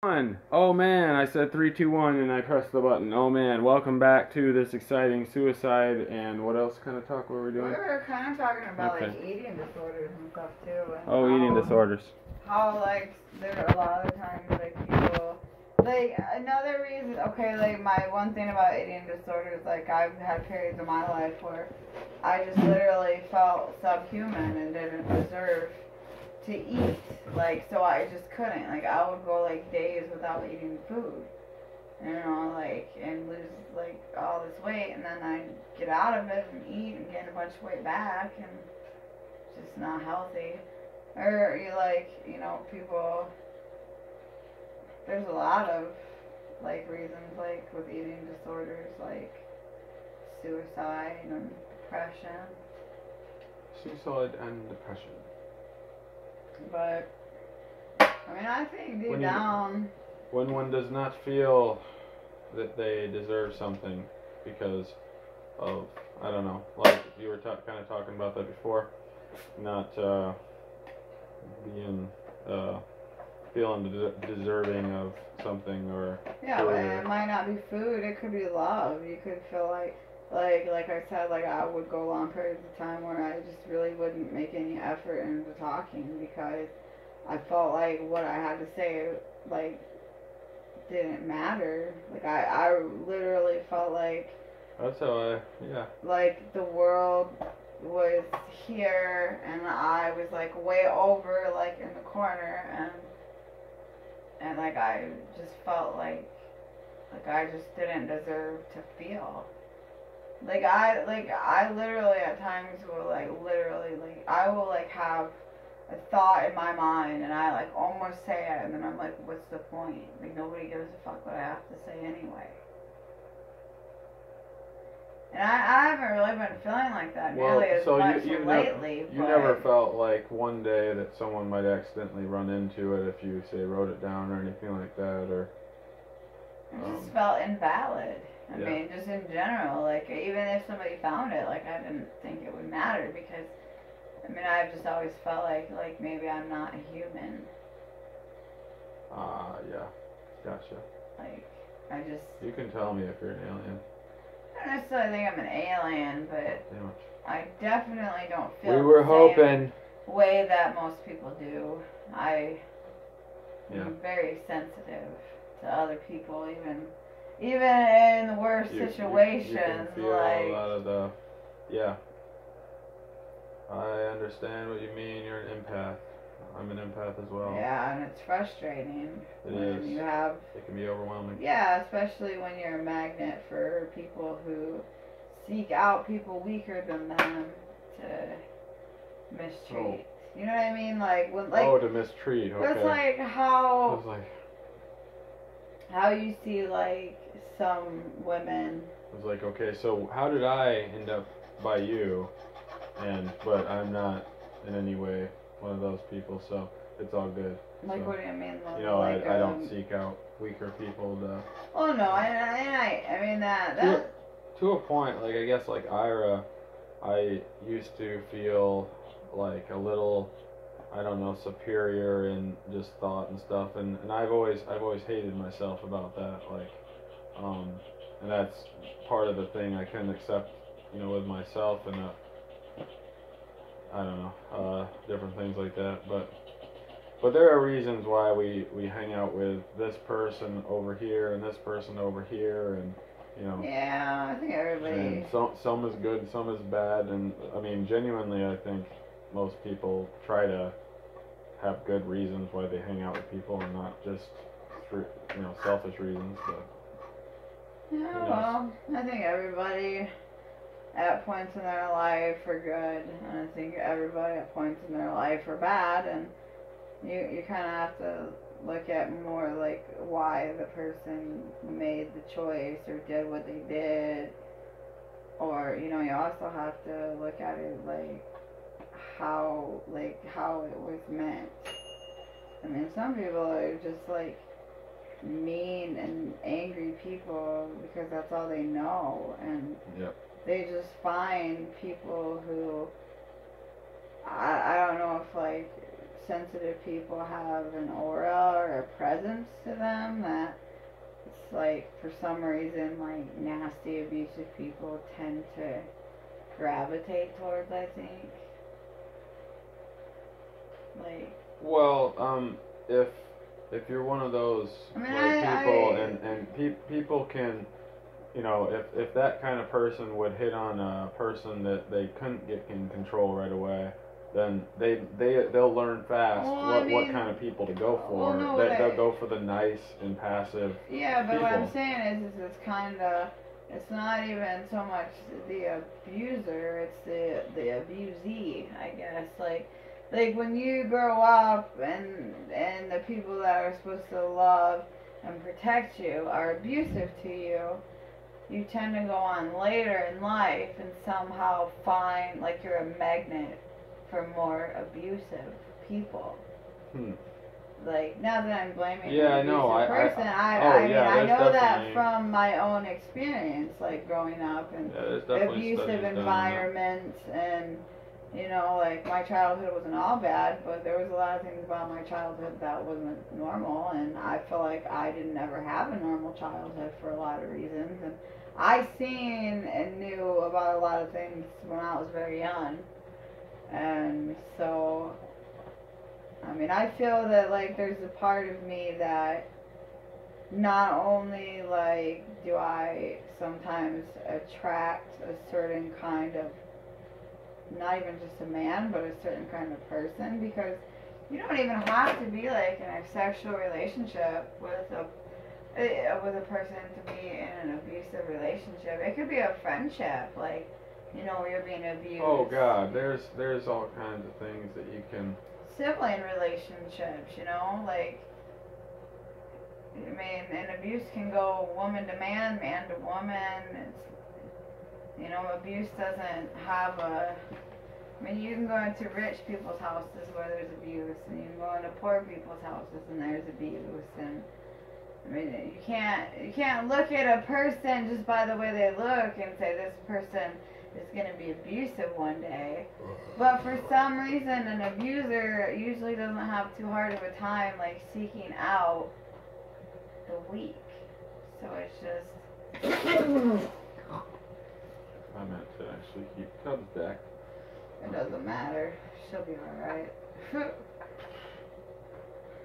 One. Oh man, I said 3, 2, 1 and I pressed the button. Oh man, welcome back to this exciting suicide and what else kind of talk were we We doing? were kind of talking about Okay. like eating disorders and stuff too. And Oh, eating disorders. How like there are a lot of times like people like another reason. Okay, like my one thing about eating disorders, like I've had periods in my life where I just literally felt subhuman and didn't deserve to eat. Like so I just couldn't. Like I would go like days without eating food. You know, like, and lose, like, all this weight, and then I get out of it and eat and gain a bunch of weight back, and it's just not healthy. Or, you like, you know, people, there's a lot of, like, reasons, like, with eating disorders, like, suicide and depression. Suicide and depression. But, I mean, I think deep down... When one does not feel that they deserve something because of, I don't know, like you were kind of talking about that before, not being, feeling deserving of something or... Yeah, but it might not be food, it could be love. You could feel like I said, like I would go long periods of time where I just really wouldn't make any effort into talking because I felt like what I had to say, like, didn't matter. Like I literally felt like that's how like the world was here and I was like way over like in the corner and like I just felt like I just didn't deserve to feel. Like I literally at times will like literally like I will like have a thought in my mind and I like almost say it and then I'm like, what's the point? Like nobody gives a fuck what I have to say anyway. And I haven't really been feeling like that nearly as much lately. You never felt like one day that someone might accidentally run into it if you say wrote it down or anything like that, or it just felt invalid. I mean, just in general, like even if somebody found it, like I didn't think it would matter because I mean, I've just always felt like maybe I'm not a human. Yeah. Gotcha. Like, I just... You can tell me if you're an alien. I don't necessarily think I'm an alien, but I definitely don't feel the same way that most people do. I'm very sensitive to other people, even in the worst situations. You can feel a lot of the... Yeah. I understand what you mean. You're an empath. I'm an empath as well. Yeah, and it's frustrating. It is. It can be overwhelming. Yeah, especially when you're a magnet for people who seek out people weaker than them to mistreat. Oh. You know what I mean? Like when to mistreat. Okay. That's like how you see like some women. It was like, okay, so how did I end up by you? But I'm not in any way one of those people, so it's all good. Like, so, what do you mean? You know, like, I don't seek out weaker people to... Oh, no, I mean, that... To a point, like, I guess, like, Ira, I used to feel, like, a little, I don't know, superior in just thought and stuff, and I've always hated myself about that, like, and that's part of the thing I couldn't accept, you know, with myself, and I don't know, different things like that, but there are reasons why we hang out with this person over here and this person over here, and you know. Yeah, I think everybody. And some is good, some is bad, and I mean, genuinely, I think most people try to have good reasons why they hang out with people, and not just selfish reasons. But yeah, well, I think everybody at points in their life are good, and I think everybody at points in their life are bad, and you kind of have to look at more like why the person made the choice or did what they did, or you also have to look at it like how it was meant. I mean, some people are just like mean and angry people because that's all they know, and they just find people who I don't know if like sensitive people have an aura or a presence to them that it's like for some reason like nasty abusive people tend to gravitate towards, I think. Like, well, if you're one of those I mean, like people and people can, you know, if that kind of person would hit on a person that they couldn't get in control right away, then they'll learn fast what kind of people to go for. Well, no, They'll go for the nice and passive. yeah, but people. what I'm saying is it's kind of, it's not even so much the abuser, it's the abusee, I guess. Like when you grow up and the people that are supposed to love and protect you are abusive to you, you tend to go on later in life and somehow find like you're a magnet for more abusive people. Like, not that I'm blaming Yeah, I an know. abusive person, I know that from my own experience, like growing up in abusive environments, and you know, like my childhood wasn't all bad, but there was a lot of things about my childhood that wasn't normal, and I feel like I didn't ever have a normal childhood for a lot of reasons, and I seen and knew about a lot of things when I was very young, and so I mean, I feel that like there's a part of me that not only like do I sometimes attract a certain kind of, not even just a man, but a certain kind of person, because you don't even have to be like in a sexual relationship with a person to be in an abusive relationship. It could be a friendship, like, you know, where you're being abused. Oh God, there's all kinds of things that you can. Sibling relationships, you know, like, I mean, and abuse can go woman to man, man to woman. It's, you know, abuse doesn't have a, I mean, you can go into rich people's houses where there's abuse, and you can go into poor people's houses and there's abuse, and I mean, you can't look at a person just by the way they look and say this person is going to be abusive one day. But for some reason, an abuser usually doesn't have too hard of a time like seeking out the weak. So it's just. I meant to actually keep Cubs back. It doesn't matter. She'll be alright.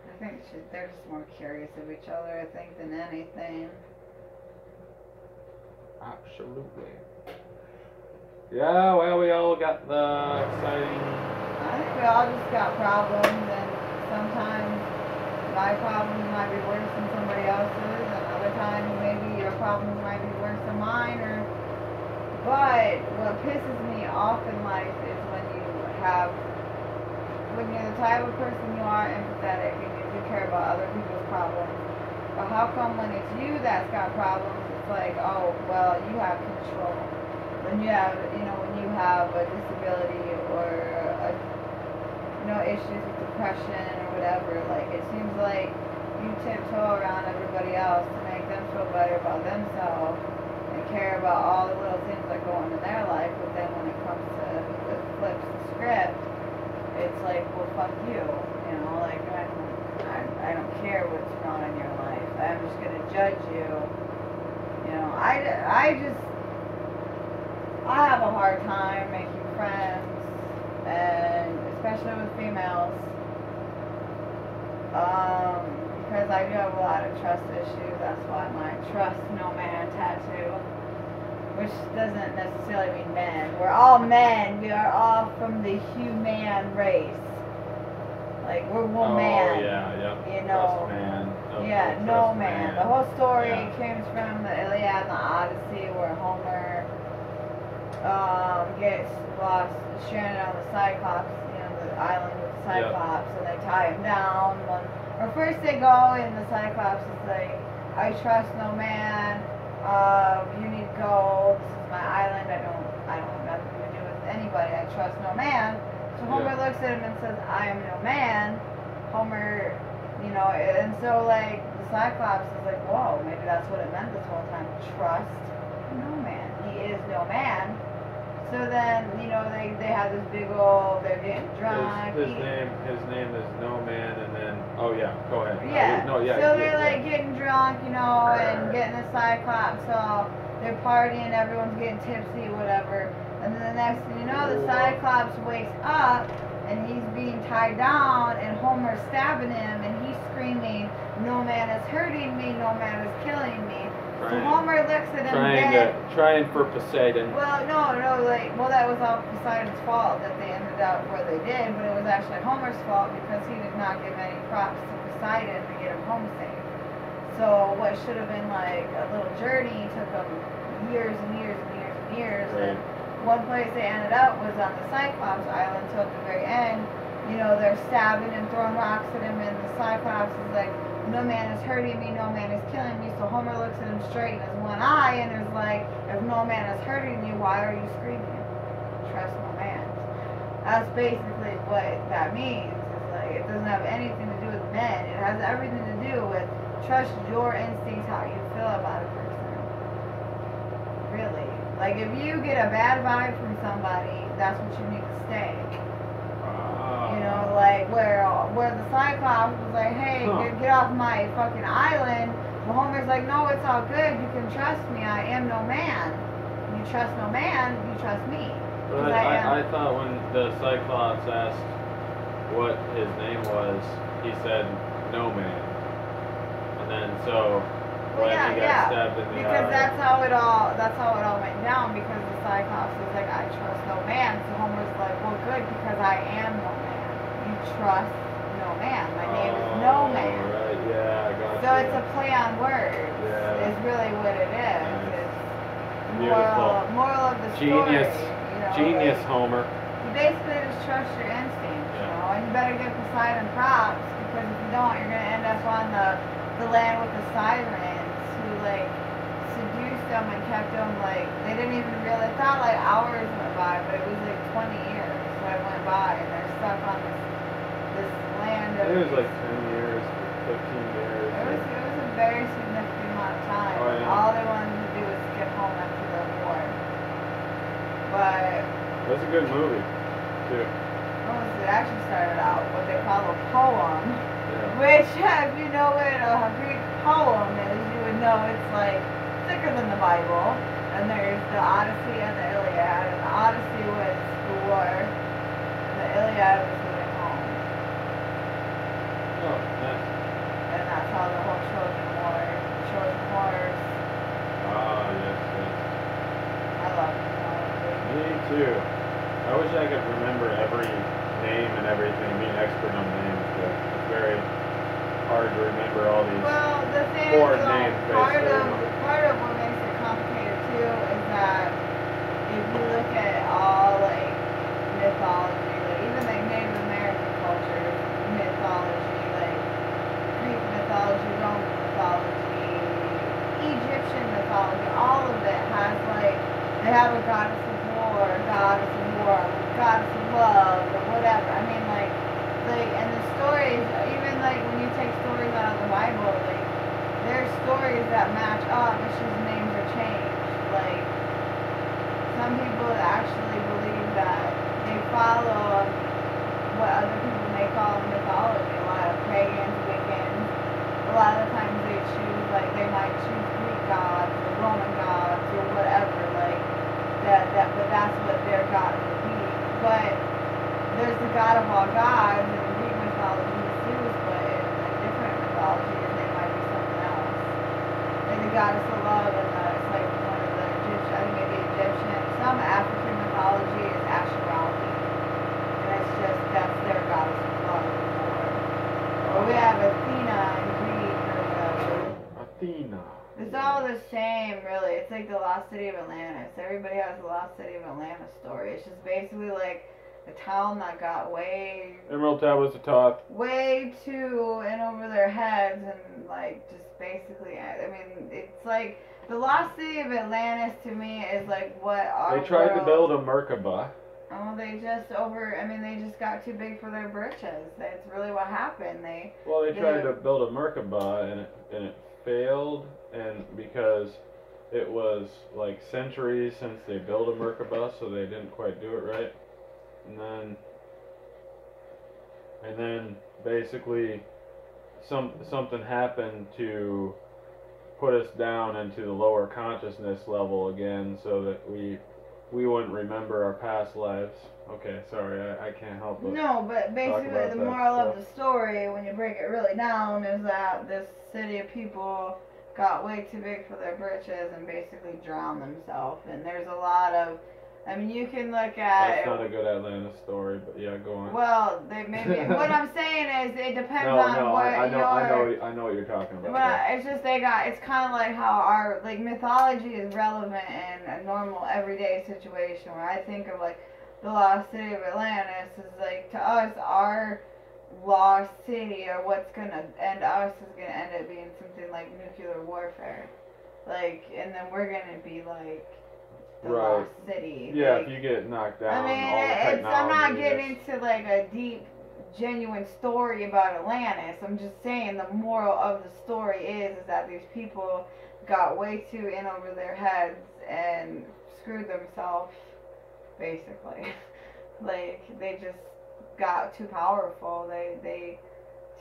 I think they're just more curious of each other, I think, than anything. Absolutely. Yeah, well, we all got the exciting. I think we all just got problems, and sometimes my problems might be worse than somebody else's, and other times maybe your problems might be worse than mine. But what pisses me off in life is when you're the type of person you are empathetic and you do care about other people's problems. But how come when it's you that's got problems, it's like, oh, well, you have control. When you have a disability or issues with depression or whatever, like it seems like you tiptoe around everybody else to make them feel better about themselves and care about all the little things that go on in their life, but then when it comes to the flips the script, it's like, well, fuck you, like I don't care what's wrong in your life. I'm just gonna judge you. I have a hard time making friends, and especially with females, because I do have a lot of trust issues. That's why my trust no man tattoo, which doesn't necessarily mean men. We're all men. We are all from the human race. Like, we're one man. Oh, yeah. Trust man. No man. The whole story Yeah. comes from the Iliad and the Odyssey, where Homer gets lost, stranded on the Cyclops, the island with the Cyclops, and they tie him down. Or first they go, and the Cyclops is like, I trust no man. You need to go. This is my island. I don't have nothing to do with anybody. I trust no man. So Homer looks at him and says, I am no man. Homer, and so like the Cyclops is like, whoa, maybe that's what it meant this whole time. Trust no man. He is no man. So then, they have this big old, they're getting drunk. His name is No Man, and then, oh yeah, go ahead. Yeah. No, yeah. So they're like getting drunk, and getting the Cyclops. So they're partying, everyone's getting tipsy, whatever. And then the next thing you know, the Cyclops wakes up and he's being tied down, and Homer's stabbing him, and he's screaming, "No man is hurting me, no man is killing me." So Homer looks at him trying for Poseidon. Well, no, that was all Poseidon's fault that they ended up where they did, but it was actually Homer's fault because he did not give any props to Poseidon to get him home safe. So what should have been like a little journey took them years and years and years and years. Right. And one place they ended up was on the Cyclops Island, so at the very end, they're stabbing and throwing rocks at him, and the Cyclops is like, "No man is hurting me, no man is killing me." So Homer looks at him straight in his one eye and is like, "If no man is hurting you, why are you screaming? Trust no man." That's basically what that means. It's like, it doesn't have anything to do with men. It has everything to do with trust your instincts, how you feel about a person. Really. Like, if you get a bad vibe from somebody, that's what you need to stay. Like where the Cyclops was like, "Hey, get off my fucking island." Well, Homer's like, "No, it's all good. You can trust me. I am no man. You trust no man. You trust me." But I thought when the Cyclops asked what his name was, he said "No Man," and then when he got stabbed in the eye. Because that's how it all went down. Because the Cyclops was like, "I trust no man." So Homer's like, "Well, good, because I am no man. You trust no man. My name is No Man." Right, yeah, I got So it's a play on words. Yeah. Is really what it is. Nice. It's moral of the Genius. story. Genius, Homer. You basically just trust your instincts, and you better give Poseidon props, because if you don't, you're gonna end up on the land with the sirens who seduced them and kept them they didn't even realize. It thought hours went by, but it was 20 years that went by, and they're stuck on this land. It was 10 years, 15 years. It was a very significant amount of time. Oh, yeah. All they wanted to do was get home after the war. But that's a good movie, too. it actually started out what they call a poem, which, if you know what a Greek poem is, you would know it's thicker than the Bible. And there's the Odyssey and the Iliad, and the Odyssey was the war, and the Iliad was going home. Oh, nice. And that's how the whole Trojan Horse. Ah, yes. I love mythology. Me too. I wish I could remember every name and everything, be an expert on names, but it's very hard to remember all these The thing four is, names, part basically. of what makes it complicated too is that if you look at all mythology, even Native American culture mythology, Greek mythology, Roman mythology, Egyptian mythology, all of it has they have a goddess of war, a goddess of war, a goddess of love, or whatever. I mean, and the stories, even when you take stories out of the Bible, there's stories that match up. It's just names are changed. Some people actually believe that they follow what other people may call mythology. A lot of pagans, Wiccans. A lot of the times they choose they might choose Greek gods or Roman gods or whatever. But that's what their god would be. But there's the god of all gods in Greek mythology, Zeus, but in different mythologies they might be something else. The goddess of love, and it's one of the Egyptian, I think maybe Egyptian. Some African mythology is Asheraldi, and that's their goddess of love and war. But we have Athena in Greek or whatever. Athena. It's all the same, really. It's the Lost City of Atlantis. Everybody has the Lost City of Atlantis story. It's just basically a town that got Emerald Tablets of Thoth. way too in over their heads, and just basically, I mean, it's the Lost City of Atlantis to me is what our They tried to world, build a Merkaba. Oh, they just got too big for their britches. That's really what happened. They tried to build a Merkaba, and it failed, and because it was like centuries since they built a Merkabah, so they didn't quite do it right. And then basically something happened to put us down into the lower consciousness level again, so that we wouldn't remember our past lives. Okay, sorry, I can't help but No, but basically about the that moral of stuff. the story, when you break it really down, is that this city of people got way too big for their britches and basically drowned themselves. And there's a lot of, I mean, you can look at That's not a good Atlanta story, but yeah, go on. well, they maybe. What I'm saying is, it depends No, on no, what I know what you're talking about. Well, it's just they got. It's kind of like how our like mythology is relevant in a normal everyday situation. Where I think of like the lost city of Atlantis is like, to us, our lost city, or what's gonna end us, is gonna end up being something like nuclear warfare. Like, and then we're gonna be like the Right. lost city. Yeah, like, if you get knocked I down, mean, all the it's, technology. I'm not getting is- into like a deep, genuine story about Atlantis. I'm just saying the moral of the story is that these people got way too in over their heads and screwed themselves, basically. Like, they just got too powerful. They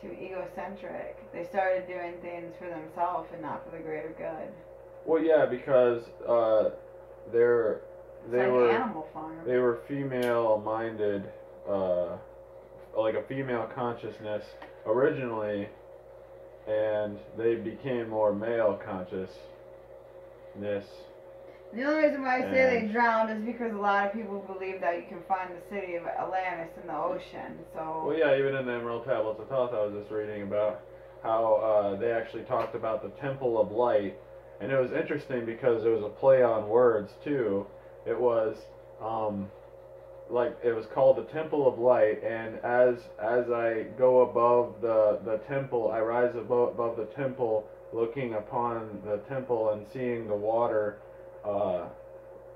too egocentric. They started doing things for themselves and not for the greater good. Well, yeah, because they're It's they like were Animal Farm. they were female minded, like a female consciousness originally, and they became more male consciousness. The only reason why I say And- they drowned is because a lot of people believe that you can find the city of Atlantis in the ocean. So Well, yeah, even in the Emerald Tablets of Thoth, I was just reading about how they actually talked about the Temple of Light, and it was interesting because there was a play on words too. It was like it was called the Temple of Light, and as I go above the temple, I rise above the temple, looking upon the temple and seeing the water,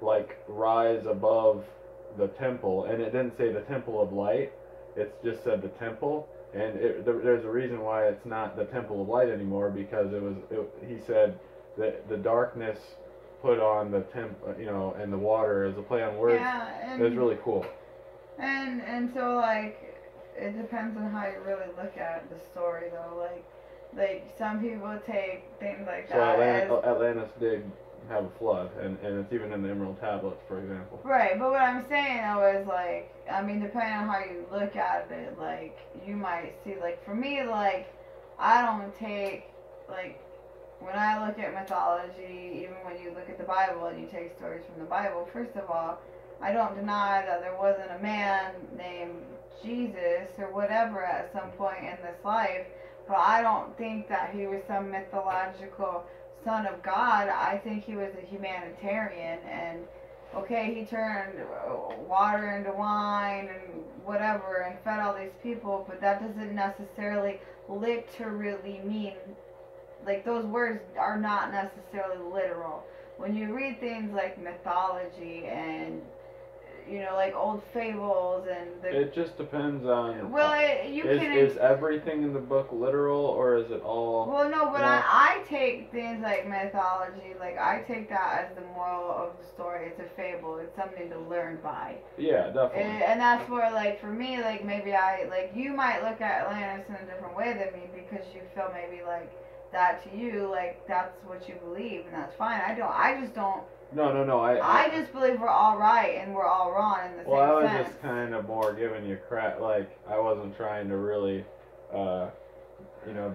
like rise above the temple, and it didn't say the Temple of Light. It just said the temple, and there's a reason why it's not the Temple of Light anymore, because he said that the darkness put on the and the water as a play on words. yeah, It was really cool. and so like it depends on how you really look at the story though. Like some people take things like So that as Atlantis did have a flood, and it's even in the Emerald Tablets, for example. right, but what I'm saying though is like, I mean, depending on how you look at it, like you might see, like for me, like I don't take like when I look at mythology, even when you look at the Bible and you take stories from the Bible, first of all, I don't deny that there wasn't a man named Jesus or whatever at some point in this life, but I don't think that he was some mythological son of God. I think he was a humanitarian, and okay, he turned water into wine and whatever and fed all these people, but that doesn't necessarily literally mean, like, those words are not necessarily literal. When you read things like mythology and, you know, like old fables and It just depends on. well, Is everything in the book literal, or is it all? Well, no, but you know? I take things like mythology, like I take that as the moral of the story. It's a fable. It's something to learn by. Yeah, definitely. And that's where, like, for me, like, maybe you might look at Atlantis in a different way than me because you feel maybe like that to you, like, that's what you believe, and that's fine. I just don't. No. I just believe we're all right and we're all wrong in the same sense. Well, I was just kind of more giving you crap. Like, I wasn't trying to really,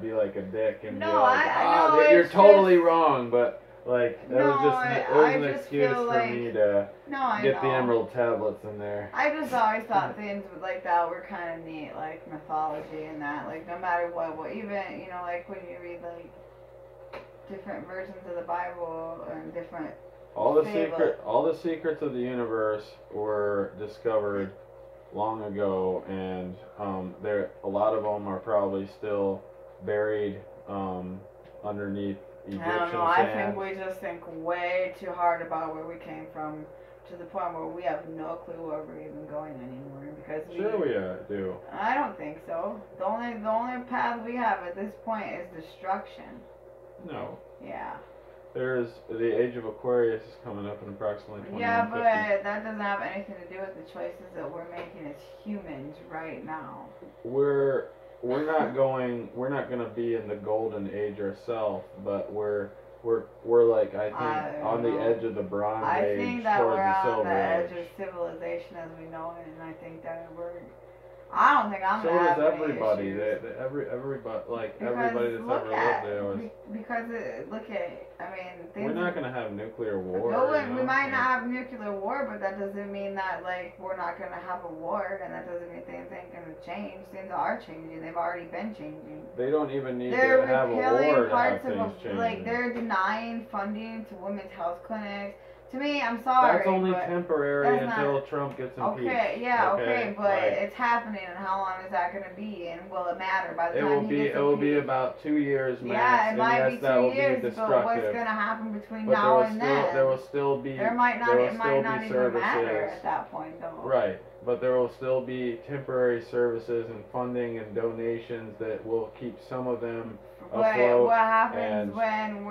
be like a dick and No, be like, I know, you're it's totally wrong. But like, that No, was just it was I an just excuse feel for like- me to No, I get know. the Emerald Tablets in there. I just always thought things like that were kind of neat, like mythology and that, like no matter what, even, like when you read like different versions of the Bible and different All the fable. all the secrets of the universe were discovered long ago, and a lot of them are probably still buried underneath Egyptian I don't know, sand. I think we just think way too hard about where we came from to the point where we have no clue where we're even going anymore because Sure we do. I don't think so. The only path we have at this point is destruction. No. Yeah. There's the age of Aquarius is coming up in approximately 2150. Yeah, but that doesn't have anything to do with the choices that we're making as humans right now. We're not going. We're not going to be in the golden age ourselves, but we're like, I think, on the edge of the Bronze Age. I think that towards we're the on Silver the edge Age. of civilization as we know it, and I think that we're. I don't think I'm So gonna have does any everybody. issues. Everybody, like Because everybody that's look ever at, lived, they always. because look at, I mean, things. We're not gonna have nuclear war. No, you know? we might not have nuclear war, but that doesn't mean that like we're not gonna have a war, and that doesn't mean things ain't gonna change. Things are changing. They've already been changing. They don't even need They're to have a war repealing to have parts things of change. like they're denying funding to women's health clinics. To me, I'm sorry. That's only but temporary that's until Trump gets impeached. Okay, yeah, okay, but like, it's happening, and how long is that going to be, and will it matter by the it time will he be. gets It will be impeached? about 2 years max. Yeah, it and might yes, be that will 2 years, be but what's destructive. going to happen between But now and then? there will still be. There might not. There will It might still not be even services. matter at that point, though. Right, but there will still be temporary services and funding and donations that will keep some of them afloat. What happens and when I mean,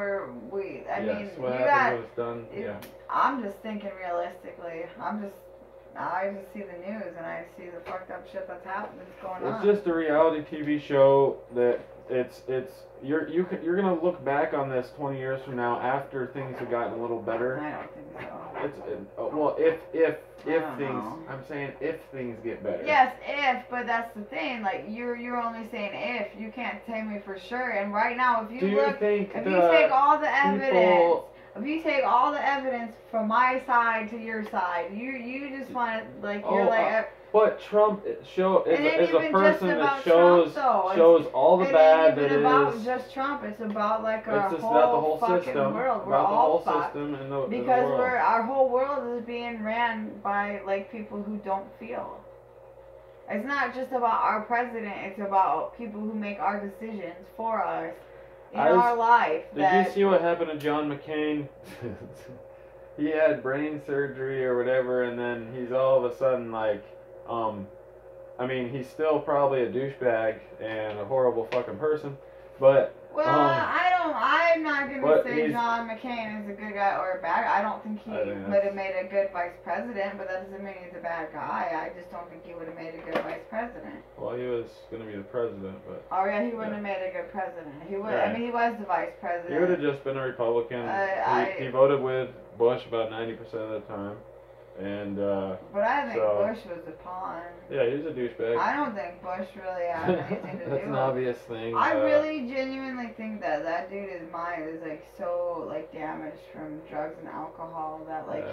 what you happens got. when it's done? Yeah. I'm just thinking realistically. I just see the news and I see the fucked up shit that's happening, that's going on. It's just a reality TV show that you're gonna look back on this 20 years from now after things have gotten a little better. I don't think so. Well, if don't things, know. I'm saying if things get better. Yes, if, but that's the thing. Like you're only saying if. You can't tell me for sure. And right now, if you take all the evidence. If you take all the evidence from my side to your side, you just want to, like, you're but Trump is a person that shows all the bad that it is. ain't even about just Trump. It's about like It's just about the whole fucking system. world. We're About the all whole fucked system in the because world. our whole world is being ran by like people who don't feel. It's not just about our president. It's about people who make our decisions for us. In our life. Did you see what happened to John McCain? He had brain surgery or whatever, and then he's all of a sudden like, I mean, he's still probably a douchebag and a horrible fucking person, but. Well, I'm not gonna say John McCain is a good guy or a bad guy. I don't think he would have made a good vice president, but that doesn't mean he's a bad guy. I just don't think he would have made a good vice president. Well, he was gonna be the president, but. Oh yeah, he wouldn't have made a good president. He would. Yeah. I mean, he was the vice president. He would have just been a Republican. He voted with Bush about 90% of the time, and. But I think Bush was a pawn. Yeah, he was a douchebag. I don't think Bush really had anything to do with it. That's an obvious thing. I really genuinely think that dude's mind is like so like damaged from drugs and alcohol that like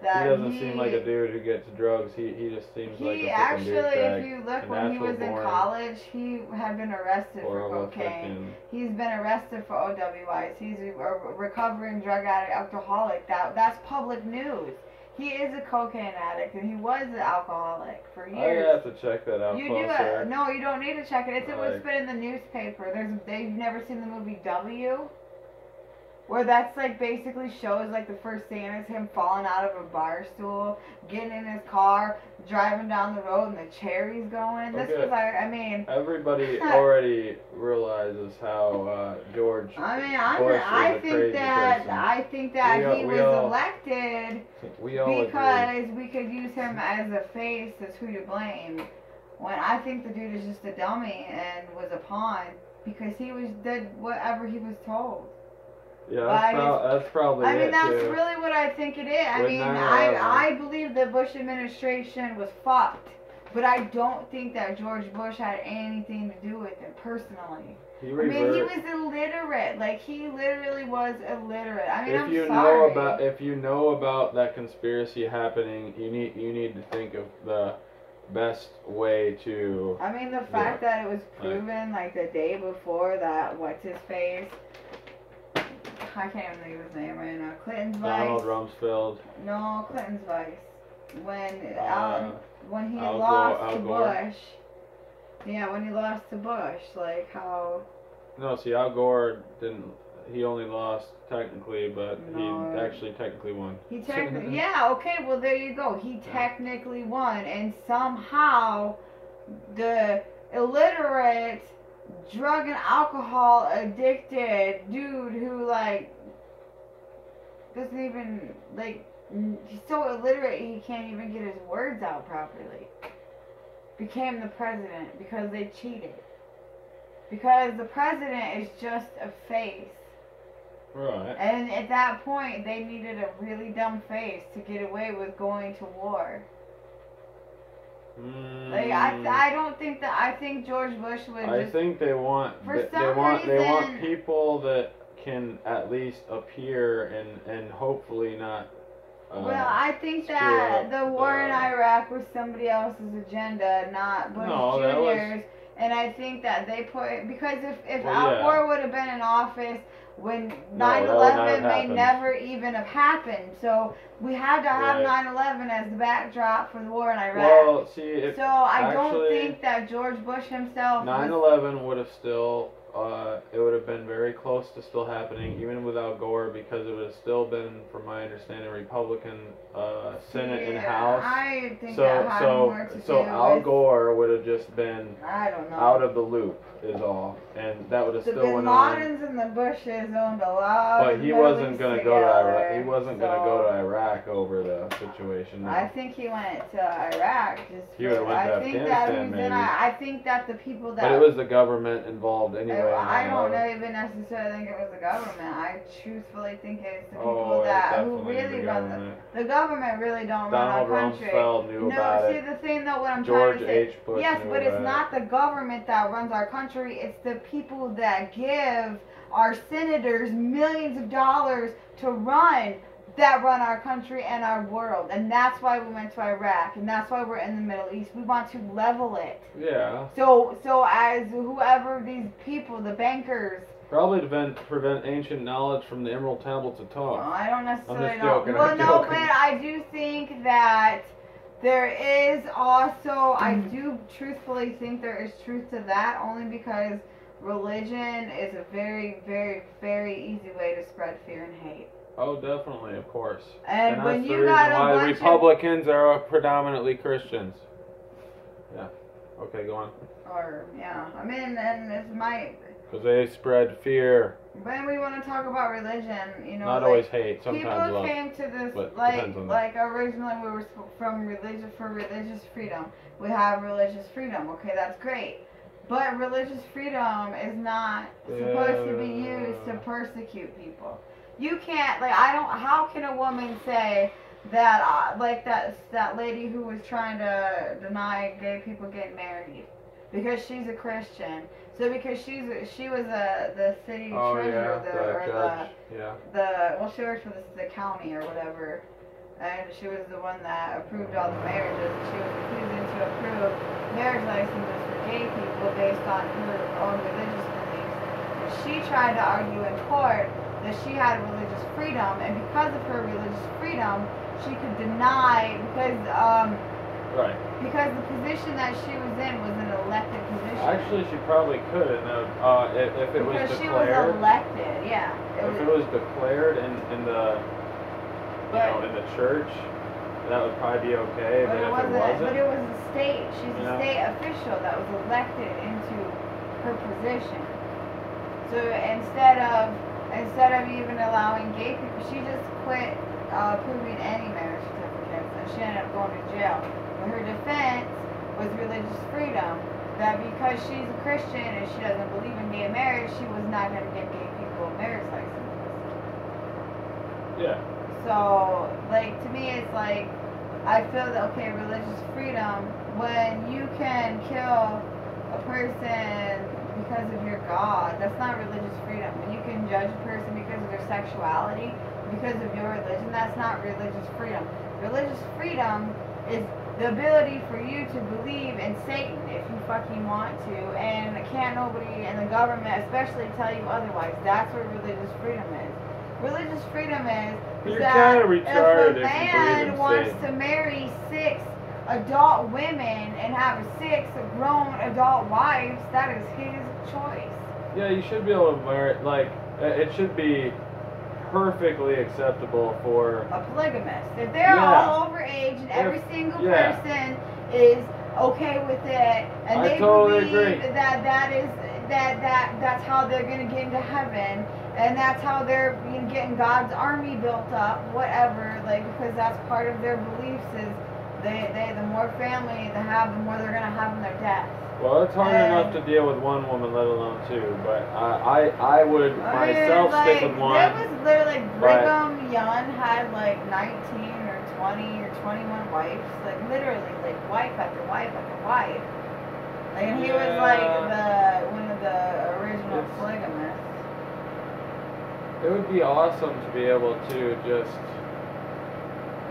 that he doesn't seem like a dude who gets drugs. He just seems like a he actually, douchebag. if you look when he was in college, he had been arrested for cocaine. He's been arrested for OWIs. He's a recovering drug addict, alcoholic. That's public news. He is a cocaine addict, and he was an alcoholic for years. I have to check that out closer. No, you don't need to check it. It's what's been in the newspaper. They've never seen the movie W? Where that's like basically shows like the first scene is him falling out of a bar stool, getting in his car, driving down the road, and the cherry's going. This was I mean. Everybody already realizes how George. I mean, Bush I think that he was elected because we could use him as a face as who to blame. When I think the dude is just a dummy and was a pawn because he did whatever he was told. Yeah, that's probably it. I mean, that's really what I think it is. I mean, I believe the Bush administration was fucked, but I don't think that George Bush had anything to do with it personally. I mean, he was illiterate. Like, he literally was illiterate. I mean, if you know about that conspiracy happening, you need to think of the best way to. I mean, the fact that it was proven like the day before that what's his face. I can't even think of his name right now. Clinton's vice. Donald Rumsfeld. No, Clinton's vice. When he lost to Bush. Yeah, when he lost to Bush, like how. No, see, Al Gore didn't. He only lost technically, but he actually technically won. Yeah, okay, well there you go. He technically won, and somehow the illiterate, drug and alcohol addicted dude who like doesn't even, like, he's so illiterate he can't even get his words out properly. Became the president because they cheated. Because the president is just a face. Right. And at that point, they needed a really dumb face to get away with going to war. Like, I don't think that, I think George Bush would I think they want, they want people that can at least appear and hopefully not. Well, I think that the war in Iraq was somebody else's agenda, not Bush Jr.'s. And I think that they put, because if Al Gore would have been in office when 9/11 may never even have happened. So we had to have 9/11 as the backdrop for the war in Iraq. Well, see, so I don't think that George Bush himself 9/11 would have still, it would have been very close to still happening, even without Gore, because it would have still been, from my understanding, Republican Senate and House. I think that had more to do Al with, Gore would have just been I don't know, out of the loop, is all, and that would have the still Bin went on. Ladens and the Bushes owned a lot. But he wasn't going to go to Iraq. He wasn't going to go to so Iraq over the situation. No. I think he went to Iraq just. He would have went to Afghanistan, maybe. I think that the people that. But it was the government involved anyway. I don't even necessarily think it was the government. I truthfully think it's the people who really run the government. Really don't run our country. Donald Rumsfeld knew about it. No, see the thing though, what I'm George trying to say. H. Bush Yes, knew but it's about not the government that runs our country. It's the people that give our senators millions of dollars to run our country and our world. And that's why we went to Iraq, and that's why we're in the Middle East. We want to level it. Yeah. So as whoever these people, the bankers, probably to prevent ancient knowledge from the Emerald Tablets of Talk. Well, I don't necessarily I'm just joking, know. Well, I'm no, joking. but I do think that there is also, I do truthfully think there is truth to that, only because religion is a very, very, very easy way to spread fear and hate. Oh, definitely, of course. And when that's you the reason got a why bunch Republicans are predominantly Christians. Yeah. Okay, go on. I mean, and it's because they spread fear. When we want to talk about religion, you know, not always hate, sometimes people love. came to this Like originally we were from religious freedom. We have religious freedom. Okay, that's great. But religious freedom is not supposed to be used to persecute people. You can't, how can a woman say that, that lady who was trying to deny gay people getting married? Because she's a Christian. So because she was the city treasurer, she worked for the county or whatever, and she was the one that approved all the marriages. She was refusing to approve marriage licenses for gay people based on her own religious beliefs. And she tried to argue in court that she had religious freedom, and because of her religious freedom, she could deny because the position that she was in was an elected position. Actually, she probably could, if it was declared. Because she was elected, yeah. If it was declared in the in the church, that would probably be okay. But if it wasn't, but it was a state. She's a state official that was elected into her position. So instead of even allowing gay people, she just quit approving any marriage certificates, and she ended up going to jail. But her defense was religious freedom, that because she's a Christian and she doesn't believe in gay marriage, she was not going to give gay people marriage licenses. Yeah. So, to me, it's I feel that, okay, religious freedom, when you can kill a person because of your God, that's not religious freedom. When you can judge a person because of their sexuality, because of your religion, that's not religious freedom. Religious freedom is the ability for you to believe in Satan if you fucking want to, and can't nobody in the government especially tell you otherwise. That's what religious freedom is. Religious freedom is that if a man wants to marry 6 adult women and have 6 grown adult wives, that is his choice. Yeah, you should be able to marry, it should be perfectly acceptable for a polygamist. If they're all over age and every single person is okay with it, and they totally believe agree. that's how they're gonna get into heaven, And that's how they're getting God's army built up, whatever, like, because that's part of their beliefs is the more family they have, the more they're going to have in their death. Well, it's hard enough to deal with one woman, let alone two. But I would myself stick with one. There was literally Brigham Young had like 19 or 20 or 21 wives, like literally like wife after wife after wife. Like, and he was like one of the original polygamists. It would be awesome to be able to just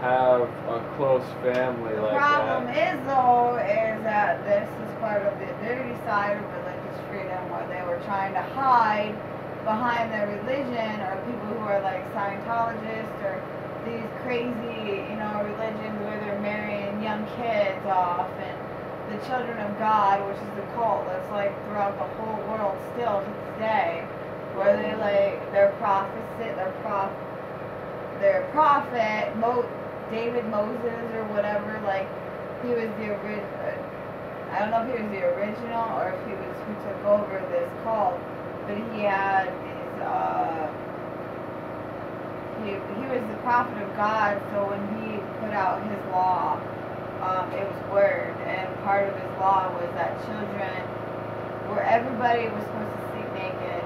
have a close family like that. The problem is, though, is that this is part of the dirty side of religious freedom, where they were trying to hide behind their religion, or people who are like Scientologists, or these crazy, religions where they're marrying young kids off, and the Children of God, which is a cult that's like throughout the whole world still to this day, where they like their prophet, David Moses or whatever, like he was the original. I don't know if he was the original or if he was who took over this cult, but he had these. He was the prophet of God, so when he put out his law, it was word, and part of his law was that children, where everybody was supposed to sleep naked,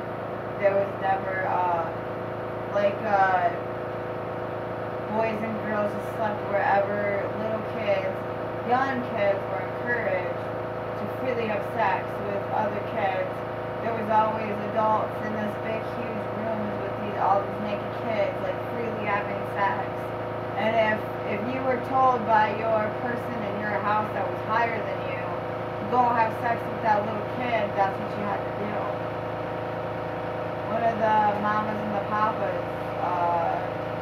there was never boys and girls just slept wherever. Little kids, young kids were encouraged to freely have sex with other kids. There was always adults in this big, huge rooms with all these naked kids, like freely having sex. And if you were told by your person in your house that was higher than you, go have sex with that little kid, that's what you had to do. One of the mamas and the papas.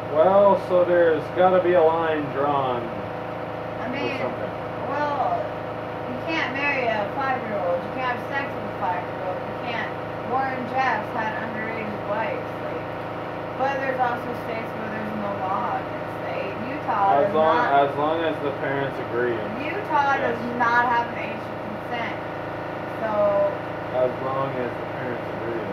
Well, so there's got to be a line drawn. I mean, well, you can't marry a 5-year-old. You can't have sex with a 5-year-old. You can't. Warren Jeffs had underage wives. But there's also states where there's no law against it. Utah does not. As long as the parents agree. Utah does not have an age of consent. So. As long as the parents agree.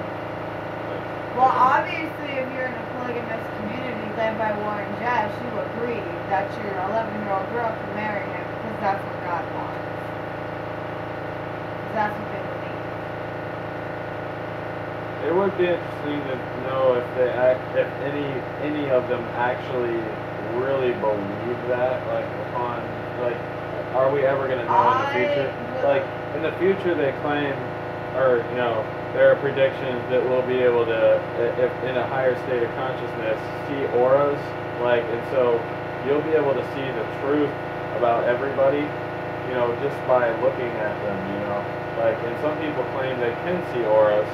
Well, obviously, if you're in a polygamous community led by Warren Jeffs, you agree that your 11-year-old girl can marry him because that's what God wants. Because that's what they believe. It would be interesting to know if any of them actually really believe that. Are we ever going to know in the future? In the future, they claim, or there are predictions that we'll be able to, if in a higher state of consciousness, see auras, and so you'll be able to see the truth about everybody, just by looking at them, and some people claim they can see auras,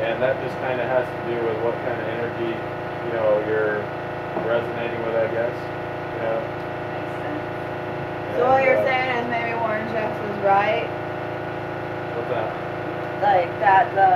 and that just kind of has to do with what kind of energy, you're resonating with, I guess, Makes sense. So what you're saying is maybe Warren Jeffs was right? What's that? Like that the